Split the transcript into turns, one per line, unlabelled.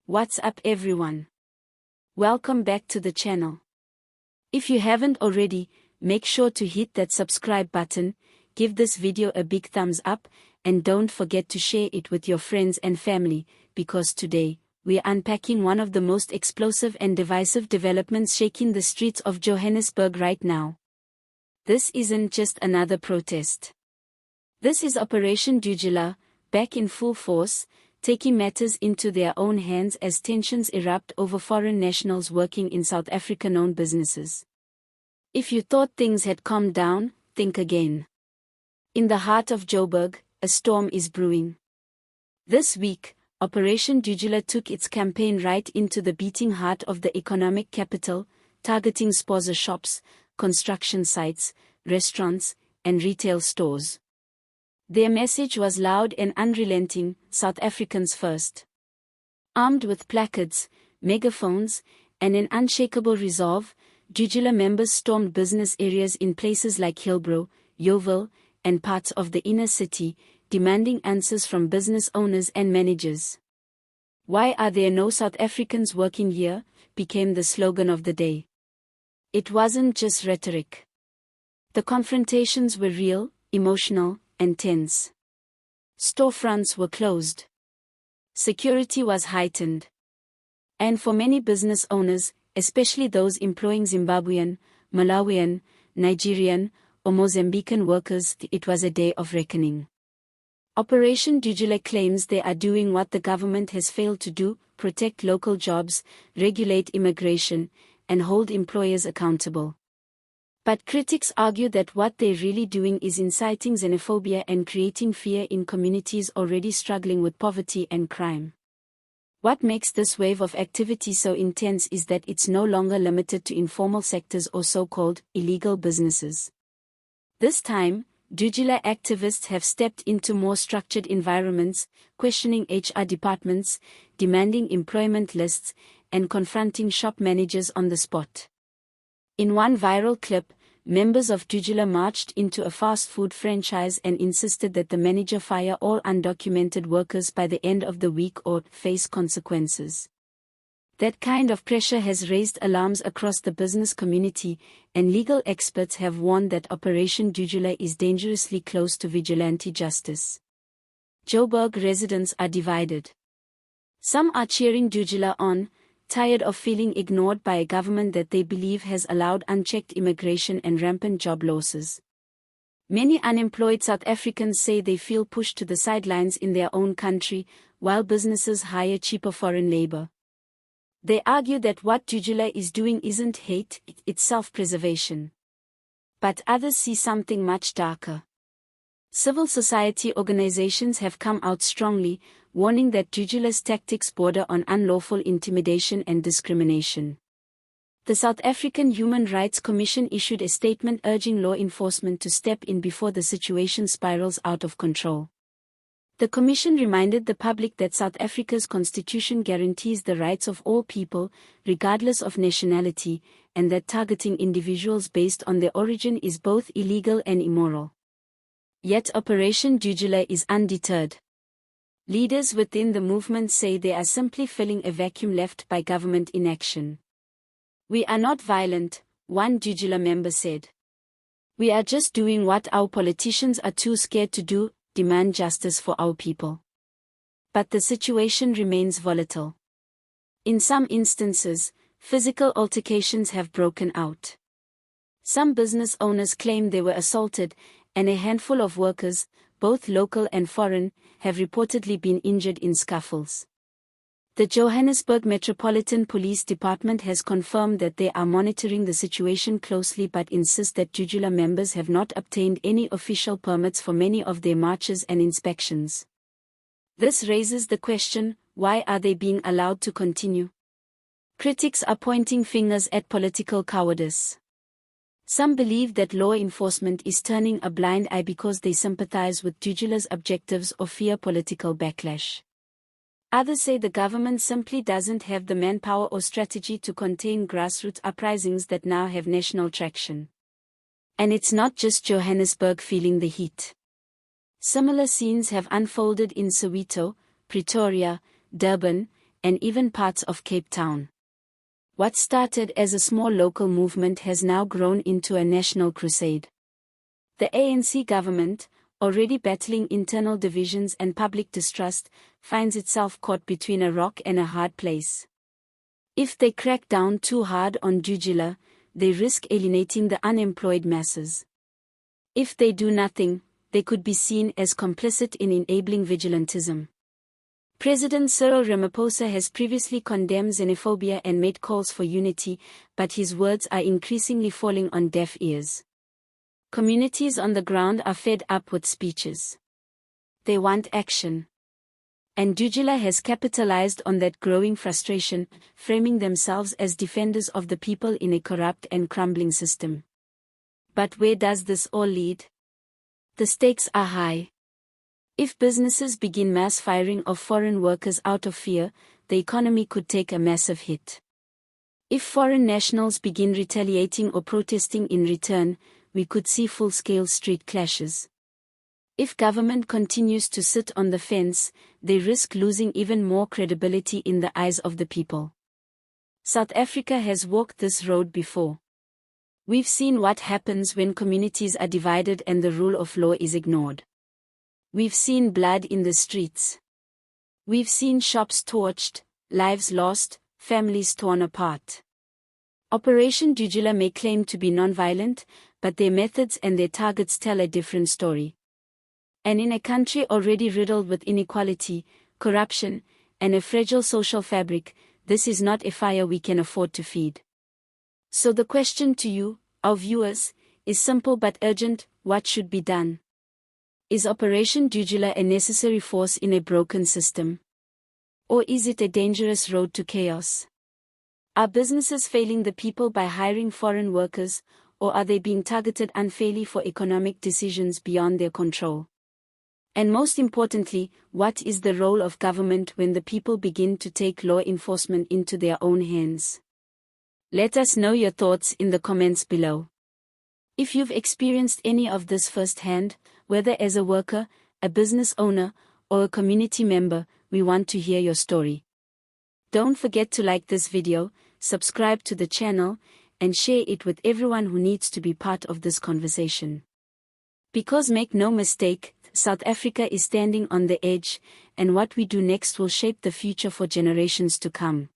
What's up everyone? Welcome back to the channel. If you haven't already, make sure to hit that subscribe button, give this video a big thumbs up, and don't forget to share it with your friends and family, because today, we're unpacking one of the most explosive and divisive developments shaking the streets of Johannesburg right now. This isn't just another protest. This is Operation Dudula, back in full force, taking matters into their own hands as tensions erupt over foreign nationals working in South African-owned businesses. If you thought things had calmed down, think again. In the heart of Joburg, a storm is brewing. This week, Operation Dudula took its campaign right into the beating heart of the economic capital, targeting spaza shops, construction sites, restaurants, and retail stores. Their message was loud and unrelenting: South Africans first. Armed with placards, megaphones, and an unshakable resolve, Dudula members stormed business areas in places like Hillbrow, Yeoville, and parts of the inner city, demanding answers from business owners and managers. "Why are there no South Africans working here?" became the slogan of the day. It wasn't just rhetoric. The confrontations were real, emotional, and tense. Storefronts were closed. Security was heightened. And for many business owners, especially those employing Zimbabwean, Malawian, Nigerian, or Mozambican workers, it was a day of reckoning. Operation Dudula claims they are doing what the government has failed to do: protect local jobs, regulate immigration, and hold employers accountable. But critics argue that what they're really doing is inciting xenophobia and creating fear in communities already struggling with poverty and crime. What makes this wave of activity so intense is that it's no longer limited to informal sectors or so-called illegal businesses. This time, Dudula activists have stepped into more structured environments, questioning HR departments, demanding employment lists, and confronting shop managers on the spot. In one viral clip, members of Dudula marched into a fast food franchise and insisted that the manager fire all undocumented workers by the end of the week or face consequences. That kind of pressure has raised alarms across the business community, and legal experts have warned that Operation Dudula is dangerously close to vigilante justice. Joburg residents are divided. Some are cheering Dudula on, tired of feeling ignored by a government that they believe has allowed unchecked immigration and rampant job losses. Many unemployed South Africans say they feel pushed to the sidelines in their own country, while businesses hire cheaper foreign labor. They argue that what Dudula is doing isn't hate, it's self-preservation. But others see something much darker. Civil society organizations have come out strongly, warning that Dudula's tactics border on unlawful intimidation and discrimination. The South African Human Rights Commission issued a statement urging law enforcement to step in before the situation spirals out of control. The Commission reminded the public that South Africa's constitution guarantees the rights of all people, regardless of nationality, and that targeting individuals based on their origin is both illegal and immoral. Yet Operation Dudula is undeterred. Leaders within the movement say they are simply filling a vacuum left by government inaction. "We are not violent," one Dudula member said. "We are just doing what our politicians are too scared to do: demand justice for our people." But the situation remains volatile. In some instances, physical altercations have broken out. Some business owners claim they were assaulted, and a handful of workers, both local and foreign, have reportedly been injured in scuffles. The Johannesburg Metropolitan Police Department has confirmed that they are monitoring the situation closely but insists that Dudula members have not obtained any official permits for many of their marches and inspections. This raises the question: why are they being allowed to continue? Critics are pointing fingers at political cowardice. Some believe that law enforcement is turning a blind eye because they sympathize with Dudula's objectives or fear political backlash. Others say the government simply doesn't have the manpower or strategy to contain grassroots uprisings that now have national traction. And it's not just Johannesburg feeling the heat. Similar scenes have unfolded in Soweto, Pretoria, Durban, and even parts of Cape Town. What started as a small local movement has now grown into a national crusade. The ANC government, already battling internal divisions and public distrust, finds itself caught between a rock and a hard place. If they crack down too hard on Dudula, they risk alienating the unemployed masses. If they do nothing, they could be seen as complicit in enabling vigilantism. President Cyril Ramaphosa has previously condemned xenophobia and made calls for unity, but his words are increasingly falling on deaf ears. Communities on the ground are fed up with speeches. They want action. And Dudula has capitalized on that growing frustration, framing themselves as defenders of the people in a corrupt and crumbling system. But where does this all lead? The stakes are high. If businesses begin mass firing of foreign workers out of fear, the economy could take a massive hit. If foreign nationals begin retaliating or protesting in return, we could see full-scale street clashes. If government continues to sit on the fence, they risk losing even more credibility in the eyes of the people. South Africa has walked this road before. We've seen what happens when communities are divided and the rule of law is ignored. We've seen blood in the streets. We've seen shops torched, lives lost, families torn apart. Operation Dudula may claim to be non-violent, but their methods and their targets tell a different story. And in a country already riddled with inequality, corruption, and a fragile social fabric, this is not a fire we can afford to feed. So the question to you, our viewers, is simple but urgent: what should be done? Is Operation Dudula a necessary force in a broken system? Or is it a dangerous road to chaos? Are businesses failing the people by hiring foreign workers, or are they being targeted unfairly for economic decisions beyond their control? And most importantly, what is the role of government when the people begin to take law enforcement into their own hands? Let us know your thoughts in the comments below. If you've experienced any of this firsthand, whether as a worker, a business owner, or a community member, we want to hear your story. Don't forget to like this video, subscribe to the channel, and share it with everyone who needs to be part of this conversation. Because make no mistake, South Africa is standing on the edge, and what we do next will shape the future for generations to come.